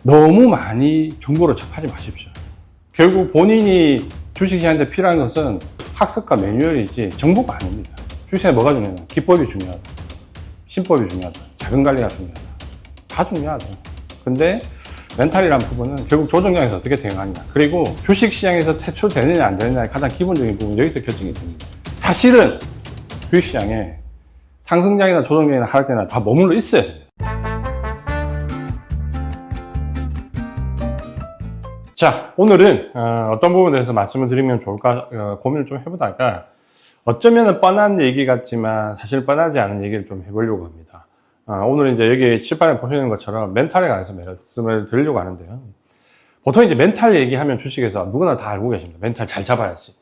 너무 많이 정보를 접하지 마십시오. 결국 본인이 주식시장한테 필요한 것은 학습과 매뉴얼이지 정보가 아닙니다. 주식시장에 뭐가 중요하다? 기법이 중요하다. 신법이 중요하다. 자금 관리가 중요하다. 다 중요하다. 근데 멘탈이라는 부분은 결국 조정장에서 어떻게 대응하느냐, 그리고 주식시장에서 퇴출되느냐 안 되느냐의 가장 기본적인 부분이 여기서 결정이 됩니다. 사실은 주식시장에 상승장이나 조정장이나 하락장이나 다 머물러 있어야 됩니다. 자, 오늘은 어떤 부분에 대해서 말씀을 드리면 좋을까 고민을 좀 해보다가 어쩌면 뻔한 얘기 같지만 사실 뻔하지 않은 얘기를 좀 해보려고 합니다. 오늘 이제 여기 칠판에 보시는 것처럼 멘탈에 관해서 말씀을 드리려고 하는데요. 보통 이제 멘탈 얘기하면 주식에서 누구나 다 알고 계십니다. 멘탈 잘 잡아야지.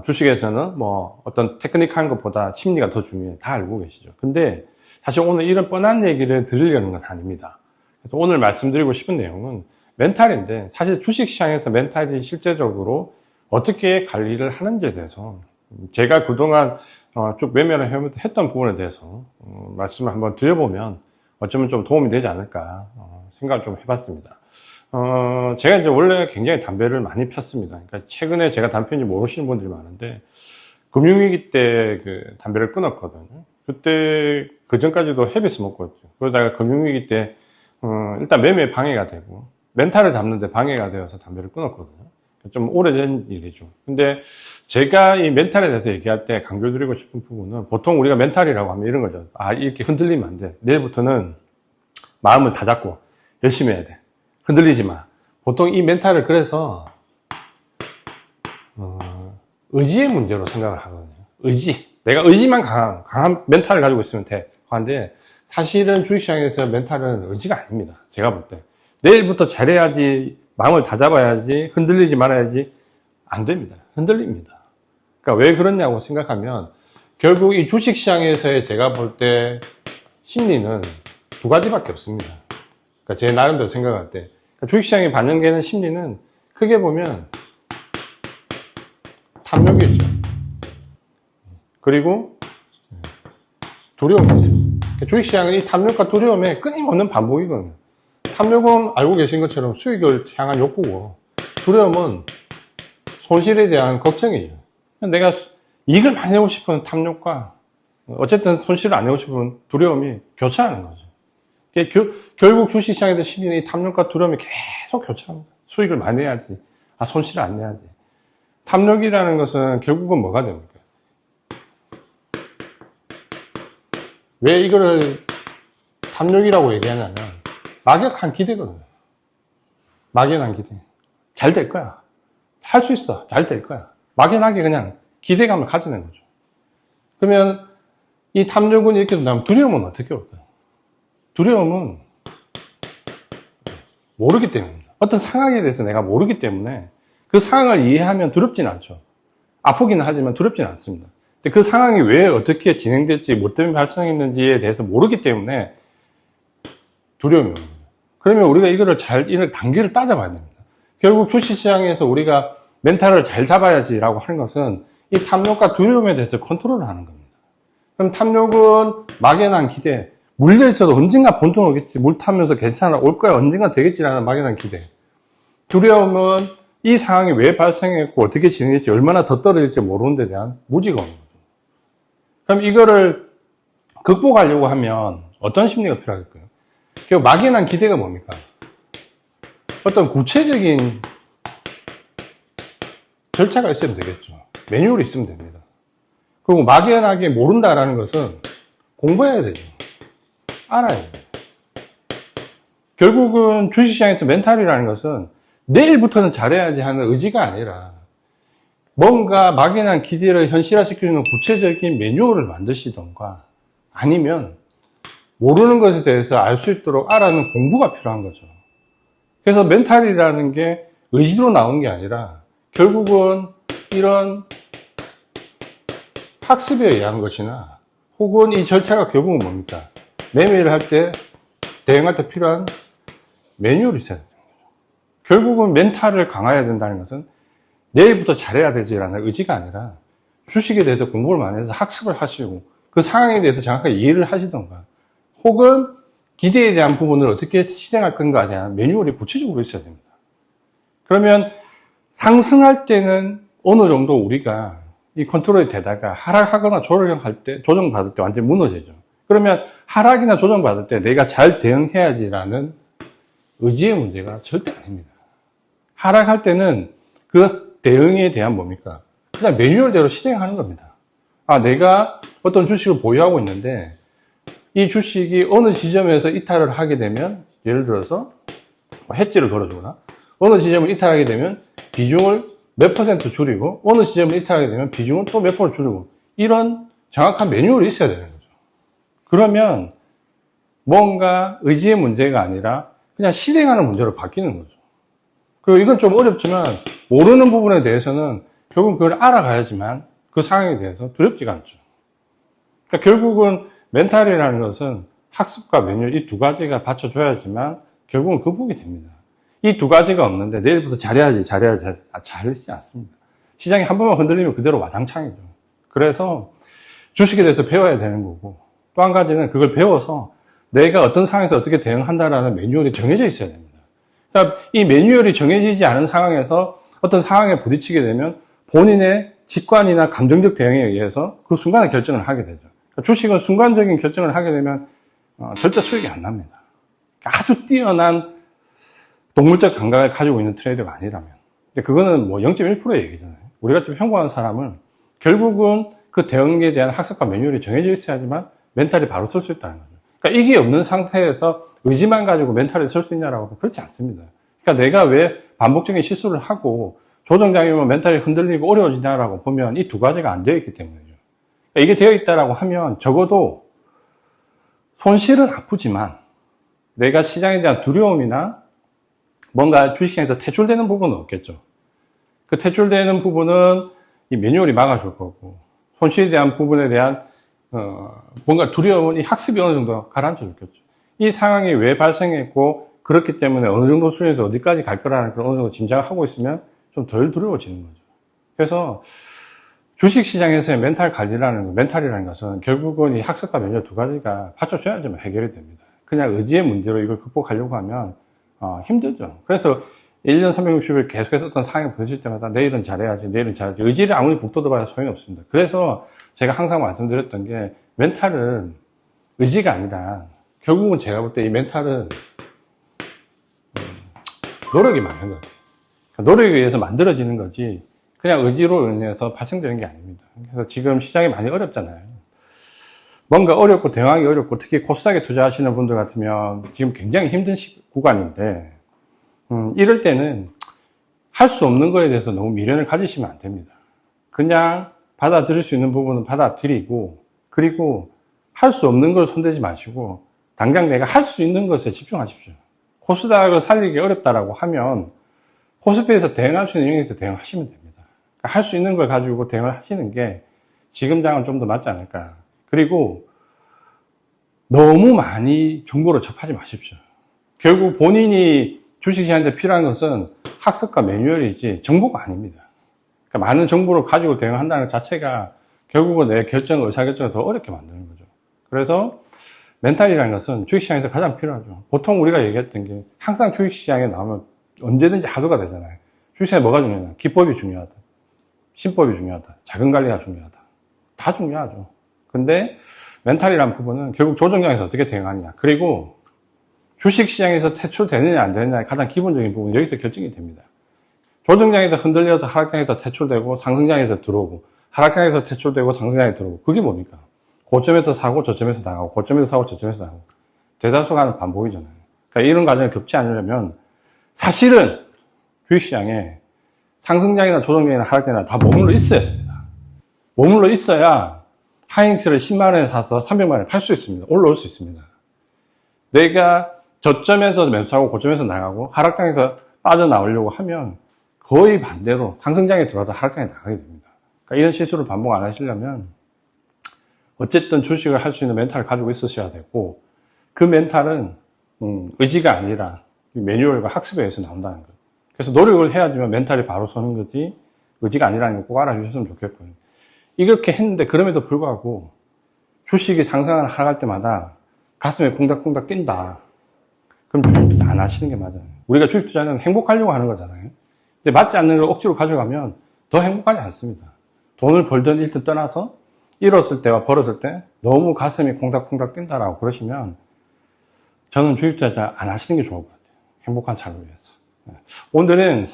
주식에서는 뭐 어떤 테크닉한 것보다 심리가 더 중요해. 다 알고 계시죠. 근데 사실 오늘 이런 뻔한 얘기를 드리려는 건 아닙니다. 그래서 오늘 말씀드리고 싶은 내용은 멘탈인데, 사실 주식시장에서 멘탈이 실제적으로 어떻게 관리를 하는지에 대해서 제가 그동안 쭉 매매를 했던 부분에 대해서 말씀을 한번 드려보면 어쩌면 좀 도움이 되지 않을까 생각을 좀 해봤습니다. 제가 이제 원래 굉장히 담배를 많이 폈습니다. 그러니까 최근에 제가 담배 피는지 모르시는 분들이 많은데, 금융위기 때 그 담배를 끊었거든요. 그때 그 전까지도 헤비스 먹고 있죠. 그러다가 금융위기 때 일단 매매 방해가 되고 멘탈을 잡는데 방해가 되어서 담배를 끊었거든요. 좀 오래된 일이죠. 근데 제가 이 멘탈에 대해서 얘기할 때 강조드리고 싶은 부분은, 보통 우리가 멘탈이라고 하면 이런 거죠. 이렇게 흔들리면 안 돼. 내일부터는 마음을 다 잡고 열심히 해야 돼. 흔들리지 마. 보통 이 멘탈을 그래서 의지의 문제로 생각을 하거든요. 의지. 내가 의지만 강한 멘탈을 가지고 있으면 돼. 하는데 사실은 주식시장에서 멘탈은 의지가 아닙니다. 제가 볼 때. 내일부터 잘해야지, 마음을 다 잡아야지, 흔들리지 말아야지, 안 됩니다. 흔들립니다. 그러니까 왜 그러냐고 생각하면, 결국 이 주식시장에서의 제가 볼 때 심리는 두 가지밖에 없습니다. 그러니까 제 나름대로 생각할 때, 그러니까 주식시장에 반영되는 심리는 크게 보면 탐욕이죠. 그리고 두려움이 있어요. 그러니까 주식시장은 이 탐욕과 두려움의 끊임없는 반복이거든요. 탐욕은 알고 계신 것처럼 수익을 향한 욕구고, 두려움은 손실에 대한 걱정이에요. 내가 이익을 많이 내고 싶은 탐욕과 어쨌든 손실을 안 내고 싶은 두려움이 교차하는 거죠. 결국 주식시장에서 심리는 이 탐욕과 두려움이 계속 교차합니다. 수익을 많이 내야지, 손실을 안 내야지. 탐욕이라는 것은 결국은 뭐가 됩니까? 왜 이거를 탐욕이라고 얘기하냐면, 막연한 기대거든요. 막연한 기대. 잘 될 거야. 할 수 있어. 잘 될 거야. 막연하게 그냥 기대감을 가지는 거죠. 그러면 이 탐욕은 이렇게 된다면 두려움은 어떻게 올까요? 두려움은 모르기 때문입니다. 어떤 상황에 대해서 내가 모르기 때문에 그 상황을 이해하면 두렵지는 않죠. 아프기는 하지만 두렵지는 않습니다. 근데 그 상황이 왜 어떻게 진행될지, 뭐 때문에 발생했는지에 대해서 모르기 때문에 두려움이 옵니다. 그러면 우리가 이거를 이런 단계를 따져봐야 됩니다. 결국 주식시장에서 우리가 멘탈을 잘 잡아야지라고 하는 것은 이 탐욕과 두려움에 대해서 컨트롤을 하는 겁니다. 그럼 탐욕은 막연한 기대, 물려있어도 언젠가 본전 오겠지, 물 타면서 괜찮아, 올 거야, 언젠가 되겠지라는 막연한 기대. 두려움은 이 상황이 왜 발생했고 어떻게 진행될지, 얼마나 더 떨어질지 모르는 데 대한 무지가 오는 거죠. 그럼 이거를 극복하려고 하면 어떤 심리가 필요할까요? 그 막연한 기대가 뭡니까? 어떤 구체적인 절차가 있으면 되겠죠. 매뉴얼이 있으면 됩니다. 그리고 막연하게 모른다라는 것은 공부해야 되죠. 알아야 돼요. 결국은 주식시장에서 멘탈이라는 것은 내일부터는 잘해야지 하는 의지가 아니라, 뭔가 막연한 기대를 현실화시키는 구체적인 매뉴얼을 만드시던가, 아니면 모르는 것에 대해서 알 수 있도록 알아는 공부가 필요한 거죠. 그래서 멘탈이라는 게 의지로 나온 게 아니라 결국은 이런 학습에 의한 것이나, 혹은 이 절차가 결국은 뭡니까? 매매를 할 때, 대응할 때 필요한 매뉴얼이 있어야 돼요. 결국은 멘탈을 강화해야 된다는 것은 내일부터 잘해야 되지라는 의지가 아니라, 주식에 대해서 공부를 많이 해서 학습을 하시고 그 상황에 대해서 정확하게 이해를 하시던가, 혹은 기대에 대한 부분을 어떻게 실행할 건가에 대한 매뉴얼이 구체적으로 있어야 됩니다. 그러면 상승할 때는 어느 정도 우리가 이 컨트롤이 되다가 하락하거나 조정받을 때 완전히 무너지죠. 그러면 하락이나 조정받을 때 내가 잘 대응해야지라는 의지의 문제가 절대 아닙니다. 하락할 때는 그 대응에 대한 뭡니까? 그냥 매뉴얼대로 실행하는 겁니다. 내가 어떤 주식을 보유하고 있는데 이 주식이 어느 지점에서 이탈을 하게 되면, 예를 들어서 해지를 걸어주거나 어느 지점을 이탈하게 되면 비중을 몇 퍼센트 줄이고 어느 지점을 이탈하게 되면 비중을 또 몇 퍼센트 줄이고, 이런 정확한 매뉴얼이 있어야 되는 거죠. 그러면 뭔가 의지의 문제가 아니라 그냥 실행하는 문제로 바뀌는 거죠. 그리고 이건 좀 어렵지만 모르는 부분에 대해서는 결국 그걸 알아가야지만 그 상황에 대해서 두렵지가 않죠. 그러니까 결국은 멘탈이라는 것은 학습과 매뉴얼 이 두 가지가 받쳐줘야지만 결국은 극복이 됩니다. 이 두 가지가 없는데 내일부터 잘해야지 잘하지 않습니다. 시장이 한 번만 흔들리면 그대로 와장창이죠. 그래서 주식에 대해서 배워야 되는 거고, 또 한 가지는 그걸 배워서 내가 어떤 상황에서 어떻게 대응한다라는 매뉴얼이 정해져 있어야 됩니다. 그러니까 이 매뉴얼이 정해지지 않은 상황에서 어떤 상황에 부딪히게 되면 본인의 직관이나 감정적 대응에 의해서 그 순간에 결정을 하게 되죠. 그러니까 주식은 순간적인 결정을 하게 되면 절대 수익이 안 납니다. 아주 뛰어난 동물적 감각을 가지고 있는 트레이더가 아니라면. 근데 그거는 뭐 0.1%의 얘기잖아요. 우리가 좀 평범한 사람은 결국은 그 대응에 대한 학습과 매뉴얼이 정해져 있어야지만 멘탈이 바로 설 수 있다는 거죠. 그러니까 이게 없는 상태에서 의지만 가지고 멘탈이 설 수 있냐라고 하면 그렇지 않습니다. 그러니까 내가 왜 반복적인 실수를 하고 조정장이면 멘탈이 흔들리고 어려워지냐라고 보면 이 두 가지가 안 되어 있기 때문이죠. 그러니까 이게 되어 있다라고 하면 적어도 손실은 아프지만 내가 시장에 대한 두려움이나 뭔가 주식시장에서 퇴출되는 부분은 없겠죠. 그 퇴출되는 부분은 이 매뉴얼이 막아줄 거고, 손실에 대한 부분에 대한 뭔가 두려움은 이 학습이 어느 정도 가라앉혀 줬겠죠. 이 상황이 왜 발생했고 그렇기 때문에 어느 정도 수준에서 어디까지 갈 거라는 걸 어느 정도 짐작을 하고 있으면 좀 덜 두려워지는 거죠. 그래서 주식시장에서의 멘탈이라는 것은 결국은 이 학습과 매뉴얼 두 가지가 받쳐줘야지만 해결이 됩니다. 그냥 의지의 문제로 이걸 극복하려고 하면 힘들죠. 그래서 1년 360일 계속해서 어떤 상황이 부딪힐 때마다 내일은 잘해야지. 의지를 아무리 북돋아봐야 소용이 없습니다. 그래서 제가 항상 말씀드렸던 게 멘탈은 의지가 아니라 결국은 제가 볼 때 이 멘탈은 노력이 많은 것 같아요. 노력에 의해서 만들어지는 거지 그냥 의지로 인해서 발생되는 게 아닙니다. 그래서 지금 시장이 많이 어렵잖아요. 뭔가 어렵고 대응하기 어렵고 특히 코스닥에 투자하시는 분들 같으면 지금 굉장히 힘든 구간인데 이럴 때는 할 수 없는 거에 대해서 너무 미련을 가지시면 안 됩니다. 그냥 받아들일 수 있는 부분은 받아들이고, 그리고 할 수 없는 걸 손대지 마시고 당장 내가 할 수 있는 것에 집중하십시오. 코스닥을 살리기 어렵다라고 하면 코스피에서 대응할 수 있는 영역에서 대응하시면 됩니다. 그러니까 할 수 있는 걸 가지고 대응을 하시는 게 지금 장은 좀 더 맞지 않을까. 그리고 너무 많이 정보를 접하지 마십시오. 결국 본인이 주식시장한테 필요한 것은 학습과 매뉴얼이지 정보가 아닙니다. 그러니까 많은 정보를 가지고 대응한다는 것 자체가 결국은 내 의사결정을 더 어렵게 만드는 거죠. 그래서 멘탈이라는 것은 주식시장에서 가장 필요하죠. 보통 우리가 얘기했던 게 항상 주식시장에 나오면 언제든지 하도가 되잖아요. 주식시장에 뭐가 중요하냐? 기법이 중요하다. 신법이 중요하다. 자금관리가 중요하다. 다 중요하죠. 근데 멘탈이라는 부분은 결국 조정장에서 어떻게 대응하느냐. 그리고 주식시장에서 퇴출되느냐 안 되느냐의 가장 기본적인 부분이 여기서 결정이 됩니다. 조정장에서 흔들려서 하락장에서 퇴출되고 상승장에서 들어오고, 하락장에서 퇴출되고 상승장에 들어오고, 그게 뭡니까? 고점에서 사고 저점에서 나가고, 고점에서 사고 저점에서 나가고, 대다수가 하는 반복이잖아요. 그러니까 이런 과정을 겪지 않으려면 사실은 주식시장에 상승장이나 조정장이나 하락장이나 다 머물러 있어야 됩니다. 머물러 있어야 하이닉스를 10만원에 사서 300만원에 팔 수 있습니다. 올라올 수 있습니다. 내가 저점에서 매수하고 고점에서 나가고 하락장에서 빠져나오려고 하면 거의 반대로 상승장에 들어와서 하락장에 나가게 됩니다. 그러니까 이런 실수를 반복 안 하시려면 어쨌든 주식을 할 수 있는 멘탈을 가지고 있으셔야 되고, 그 멘탈은 의지가 아니라 매뉴얼과 학습에 의해서 나온다는 거예요. 그래서 노력을 해야지만 멘탈이 바로 서는 거지 의지가 아니라는 거 꼭 알아주셨으면 좋겠고요. 이렇게 했는데 그럼에도 불구하고 주식이 상승하거나 하락할 때마다 가슴에 콩닥콩닥 뛴다. 그럼 주식 투자 안 하시는 게 맞아요. 우리가 주식 투자는 행복하려고 하는 거잖아요. 근데 맞지 않는 걸 억지로 가져가면 더 행복하지 않습니다. 돈을 벌든 잃든 떠나서 잃었을 때와 벌었을 때 너무 가슴이 콩닥콩닥 뛴다라고 그러시면 저는 주식 투자 안 하시는 게 좋을 것 같아요. 행복한 삶을 위해서. 오늘은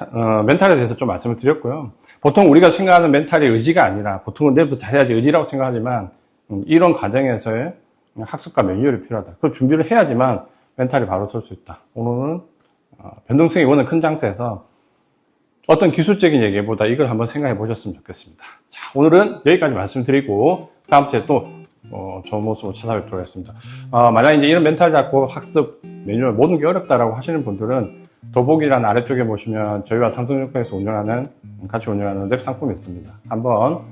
멘탈에 대해서 좀 말씀을 드렸고요. 보통 우리가 생각하는 멘탈이 의지가 아니라 보통은 내일부터 잘해야지 의지라고 생각하지만 이런 과정에서의 학습과 매뉴얼이 필요하다. 그걸 준비를 해야지만 멘탈이 바로 설 수 있다. 오늘은 변동성이 워낙 큰 장세에서 어떤 기술적인 얘기보다 이걸 한번 생각해 보셨으면 좋겠습니다. 자, 오늘은 여기까지 말씀드리고 다음 주에 또 좋은 모습으로 찾아뵙도록 하겠습니다. 만약 이제 이런 멘탈 잡고 학습 매뉴얼 모든 게 어렵다라고 하시는 분들은 더보기란 아래쪽에 보시면 저희와 삼성증권에서 같이 운영하는 웹 상품이 있습니다. 한번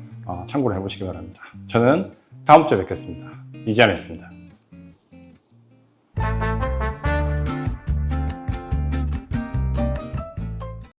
참고를 해보시기 바랍니다. 저는 다음 주에 뵙겠습니다. 이지안이었습니다.